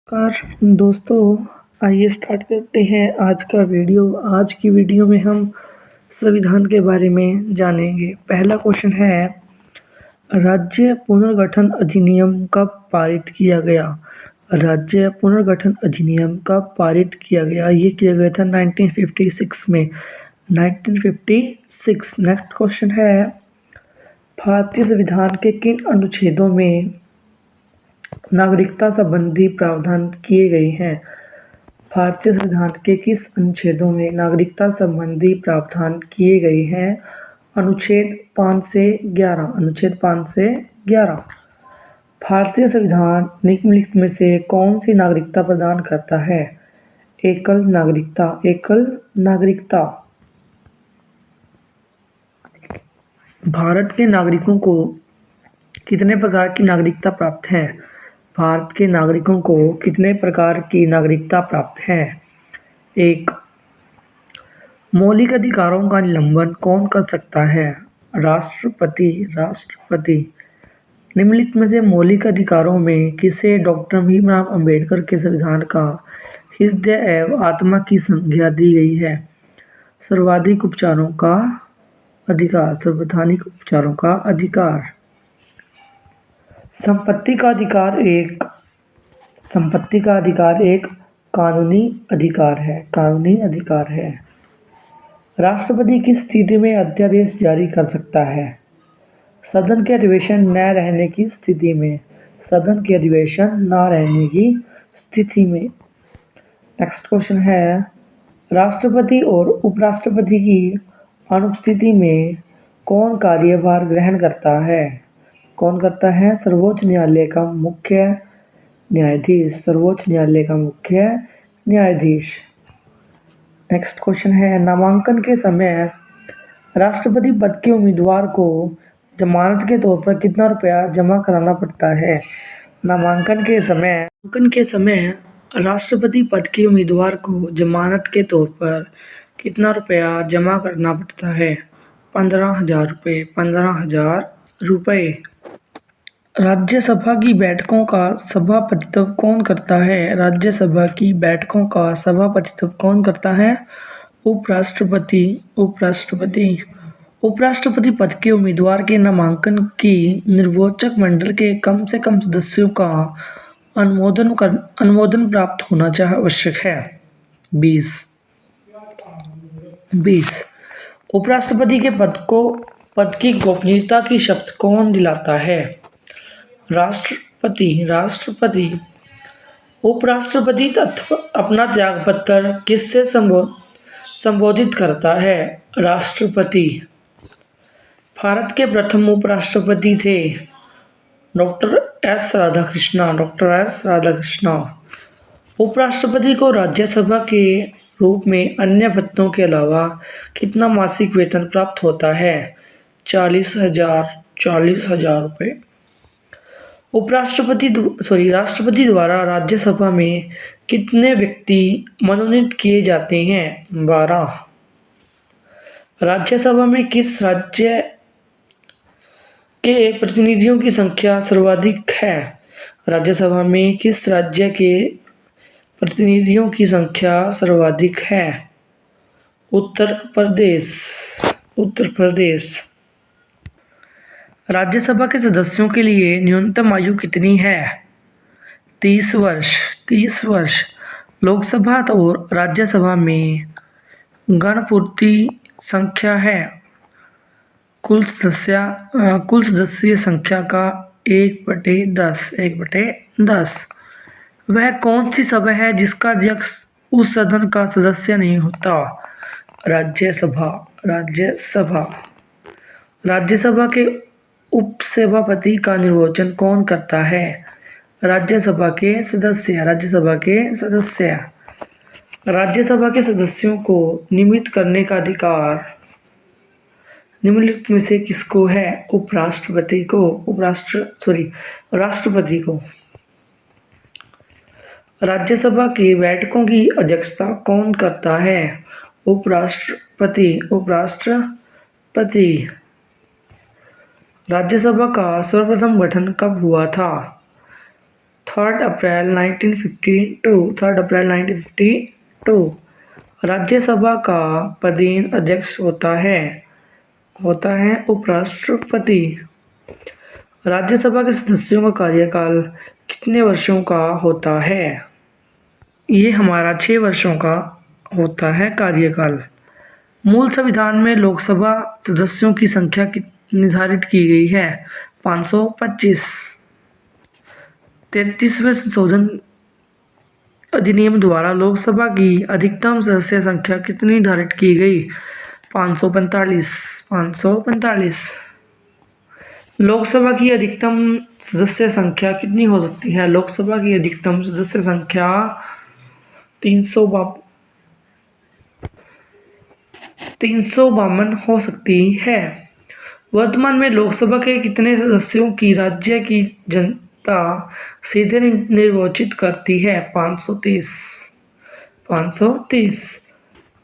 नमस्कार दोस्तों, आइए स्टार्ट करते हैं आज का वीडियो। आज की वीडियो में हम संविधान के बारे में जानेंगे। पहला क्वेश्चन है, राज्य पुनर्गठन अधिनियम कब पारित किया गया? राज्य पुनर्गठन अधिनियम कब पारित किया गया? ये किया गया था 1956 में। 1956। नेक्स्ट क्वेश्चन है, भारतीय संविधान के किन अनुच्छेदों में नागरिकता संबंधी प्रावधान किए गए हैं? भारतीय संविधान के किस अनुच्छेदों में नागरिकता संबंधी प्रावधान किए गए हैं? अनुच्छेद 5 से 11। अनुच्छेद 5 से 11। भारतीय संविधान निम्नलिखित में से कौन सी नागरिकता प्रदान करता है? एकल नागरिकता। एकल नागरिकता। भारत के नागरिकों को कितने प्रकार की नागरिकता प्राप्त है? भारत के नागरिकों को कितने प्रकार की नागरिकता प्राप्त है? 1। मौलिक अधिकारों का निलंबन कौन कर सकता है? राष्ट्रपति। राष्ट्रपति। निम्नलिखित में से मौलिक अधिकारों में किसे डॉक्टर भीमराव अंबेडकर के संविधान का हृदय एवं आत्मा की संज्ञा दी गई है? सर्वाधिक उपचारों का अधिकार। संवैधानिक उपचारों का अधिकार। संपत्ति का अधिकार एक कानूनी अधिकार है। कानूनी अधिकार है। राष्ट्रपति किस स्थिति में अध्यादेश जारी कर सकता है? सदन के अधिवेशन न रहने की स्थिति में। सदन के अधिवेशन न रहने की स्थिति में। नेक्स्ट क्वेश्चन है, राष्ट्रपति और उपराष्ट्रपति की अनुपस्थिति में कौन कार्यभार ग्रहण करता है? कौन करता है? सर्वोच्च न्यायालय का मुख्य न्यायाधीश। सर्वोच्च न्यायालय का मुख्य न्यायाधीश। नेक्स्ट क्वेश्चन है, नामांकन के समय राष्ट्रपति पद के उम्मीदवार को जमानत के तौर पर कितना रुपया जमा कराना पड़ता है? नामांकन के समय राष्ट्रपति पद के उम्मीदवार को जमानत के तौर पर कितना रुपया जमा करना पड़ता है? 15,000 रुपये। 15,000 रुपये। राज्यसभा की बैठकों का सभापतित्व कौन करता है? राज्यसभा की बैठकों का सभापतित्व कौन करता है? उपराष्ट्रपति। उपराष्ट्रपति। उपराष्ट्रपति पद के उम्मीदवार के नामांकन की निर्वाचक मंडल के कम से कम सदस्यों का अनुमोदन प्राप्त होना आवश्यक है। 20। 20। उपराष्ट्रपति के पद की गोपनीयता की शपथ कौन दिलाता है? राष्ट्रपति। राष्ट्रपति। उपराष्ट्रपति अपना त्यागपत्र किससे संबोधित करता है? राष्ट्रपति। भारत के प्रथम उपराष्ट्रपति थे doctor S Radhakrishna. Doctor S Radhakrishna. उपराष्ट्रपति को राज्यसभा के रूप में अन्य भत्तों के अलावा कितना मासिक वेतन प्राप्त होता है? 40,000। 40,000 रुपये। राष्ट्रपति द्वारा राज्यसभा में कितने व्यक्ति मनोनीत किए जाते हैं? 12। राज्यसभा में किस राज्य के प्रतिनिधियों की संख्या सर्वाधिक है? राज्यसभा में किस राज्य के प्रतिनिधियों की संख्या सर्वाधिक है? उत्तर प्रदेश। उत्तर प्रदेश। राज्यसभा के सदस्यों के लिए न्यूनतम आयु कितनी है? 30 वर्ष। 30 वर्ष। लोकसभा और राज्यसभा में गणपूर्ति संख्या है कुल सदस्य संख्या का 1/10। 1/10। वह कौन सी सभा है जिसका अध्यक्ष उस सदन का सदस्य नहीं होता? राज्यसभा। राज्यसभा। राज्यसभा के उपसभापति का निर्वाचन कौन करता है? राज्यसभा के सदस्य। राज्यसभा के सदस्य। राज्यसभा के सदस्यों को नियमित करने का अधिकार निम्नलिखित में से किसको है? उपराष्ट्रपति को। राष्ट्रपति को। राज्यसभा की बैठकों की अध्यक्षता कौन करता है? उपराष्ट्रपति। उपराष्ट्रपति। राज्यसभा का सर्वप्रथम गठन कब हुआ था? 3 अप्रैल 1952, 3 अप्रैल 1952। राज्यसभा का पदेन अध्यक्ष होता है उपराष्ट्रपति। राज्यसभा के सदस्यों का कार्यकाल कितने वर्षों का होता है? ये हमारा 6 वर्षों का होता है कार्यकाल। मूल संविधान में लोकसभा सदस्यों की संख्या निर्धारित की गई है 525। 33वें संशोधन अधिनियम द्वारा लोकसभा की अधिकतम सदस्य संख्या कितनी निर्धारित की गई? 545। 545। लोकसभा की अधिकतम सदस्य संख्या कितनी हो सकती है? लोकसभा की अधिकतम सदस्य संख्या 352 हो सकती है। वर्तमान में लोकसभा के कितने सदस्यों की राज्य की जनता सीधे निर्वाचित करती है? 530। 530।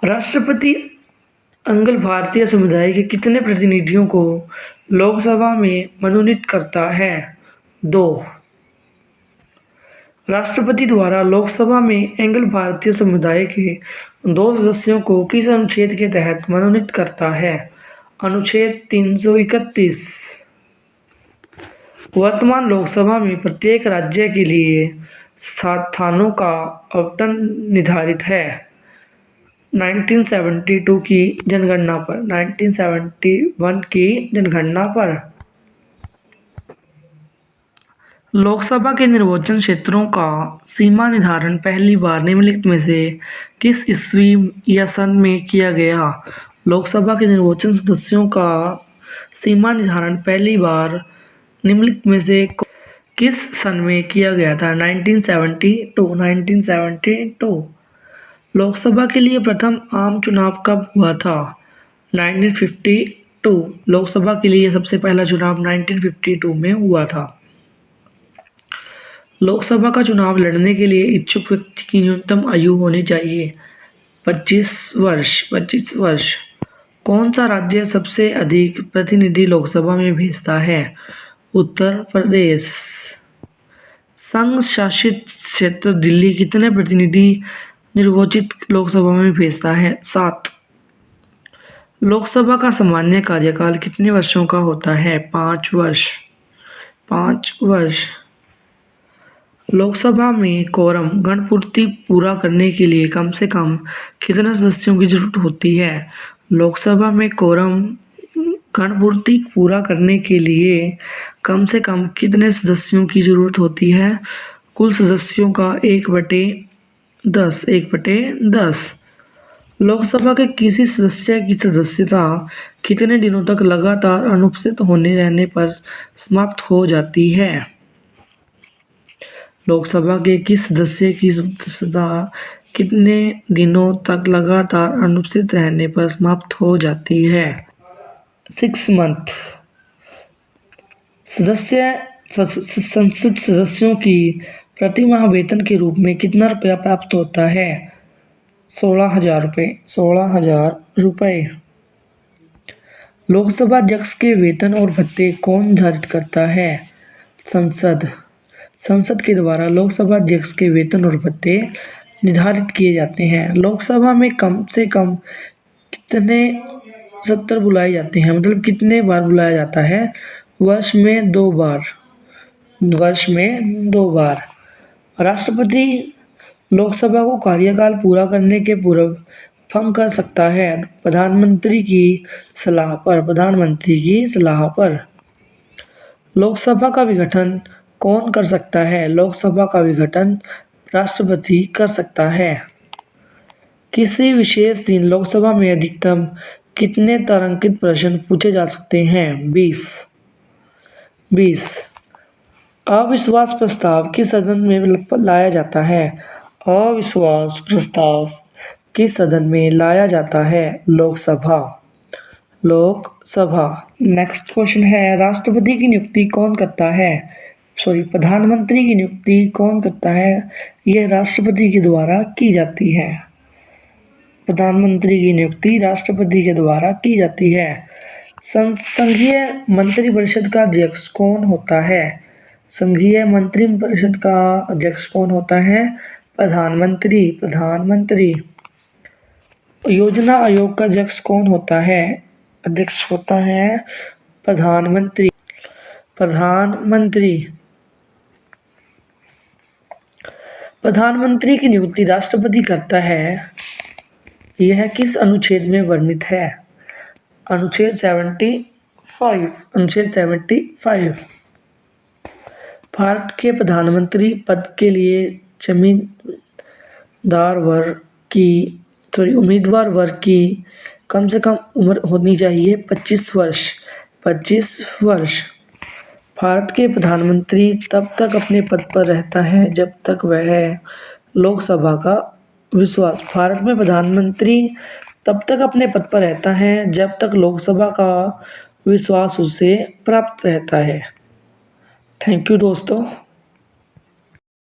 राष्ट्रपति अखिल भारतीय समुदाय के कितने प्रतिनिधियों को लोकसभा में मनोनीत करता है? 2। राष्ट्रपति द्वारा लोकसभा में अखिल भारतीय समुदाय के 2 सदस्यों को किस अनुच्छेद के तहत मनोनीत करता है? अनुच्छेद 331। वर्तमान लोकसभा में प्रत्येक राज्य के लिए स्थानों का आवंटन निर्धारित है 1972 की जनगणना पर। 1971 की जनगणना पर। लोकसभा के निर्वाचन क्षेत्रों का सीमा निर्धारण पहली बार निम्नलिखित में से किस ईस्वी या सन में किया गया? लोकसभा के निर्वाचन सदस्यों का सीमा निर्धारण पहली बार निम्नलिखित में से किस सन में किया गया था? 1972। 1972। लोकसभा के लिए प्रथम आम चुनाव कब हुआ था? 1952। लोकसभा के लिए सबसे पहला चुनाव 1952 में हुआ था। लोकसभा का चुनाव लड़ने के लिए इच्छुक व्यक्ति की न्यूनतम आयु होनी चाहिए 25 वर्ष। 25 वर्ष। कौन सा राज्य सबसे अधिक प्रतिनिधि लोकसभा में भेजता है? उत्तर प्रदेश। संघ शासित क्षेत्र दिल्ली कितने प्रतिनिधि निर्वाचित लोकसभा में भेजता है? 7। लोकसभा का सामान्य कार्यकाल कितने वर्षों का होता है? 5 वर्ष। 5 वर्ष। लोकसभा में कोरम गणपूर्ति पूरा करने के लिए कम से कम कितने सदस्यों की जरूरत होती है? लोकसभा में कोरम गणपूर्ति पूरा करने के लिए कम से कम कितने सदस्यों की जरूरत होती है? कुल सदस्यों का 1/10। 1/10। लोकसभा के किसी सदस्य की सदस्यता कितने दिनों तक लगातार अनुपस्थित होने रहने पर समाप्त हो जाती है? लोकसभा के किस सदस्य की सदस्यता कितने दिनों तक लगातार अनुपस्थित रहने पर समाप्त हो जाती है? 6 मंथ। संसद सदस्यों की प्रति माह वेतन के रूप में कितना रुपया प्राप्त होता है? 16,000 रुपये। 16,000 रुपये। लोकसभा अध्यक्ष के वेतन और भत्ते कौन निर्धारित करता है? संसद। संसद के द्वारा लोकसभा अध्यक्ष के वेतन और भत्ते निर्धारित किए जाते हैं। लोकसभा में कम से कम कितने सत्र बुलाए जाते हैं? मतलब कितने बार बुलाया जाता है? वर्ष में 2 बार। वर्ष में 2 बार। राष्ट्रपति लोकसभा को कार्यकाल पूरा करने के पूर्व भंग कर सकता है प्रधानमंत्री की सलाह पर। प्रधानमंत्री की सलाह पर। लोकसभा का विघटन कौन कर सकता है? लोकसभा का विघटन राष्ट्रपति कर सकता है। किसी विशेष दिन लोकसभा में अधिकतम कितने तारांकित प्रश्न पूछे जा सकते हैं? 20। 20। अविश्वास प्रस्ताव किस सदन में लाया जाता है? अविश्वास प्रस्ताव किस सदन में लाया जाता है? लोकसभा। लोकसभा। नेक्स्ट क्वेश्चन है, राष्ट्रपति की नियुक्ति कौन करता है? प्रधानमंत्री की नियुक्ति कौन करता है? यह राष्ट्रपति के द्वारा की जाती है। प्रधानमंत्री की नियुक्ति राष्ट्रपति के द्वारा की जाती है। संघीय मंत्रिपरिषद का अध्यक्ष कौन होता है? संघीय मंत्रिपरिषद का अध्यक्ष कौन होता है? प्रधानमंत्री। प्रधानमंत्री। योजना आयोग का अध्यक्ष कौन होता है? अध्यक्ष होता है प्रधानमंत्री। प्रधानमंत्री। प्रधानमंत्री की नियुक्ति राष्ट्रपति करता है। यह किस अनुच्छेद में वर्णित है? अनुच्छेद 75। अनुच्छेद 75। भारत के प्रधानमंत्री पद के लिए उम्मीदवार वर्ग की कम से कम उम्र होनी चाहिए 25 वर्ष। 25 वर्ष। भारत के प्रधानमंत्री तब तक अपने पद पर रहता है जब तक वह लोकसभा का विश्वास। भारत में प्रधानमंत्री तब तक अपने पद पर रहता है जब तक लोकसभा का विश्वास उसे प्राप्त रहता है। थैंक यू दोस्तों।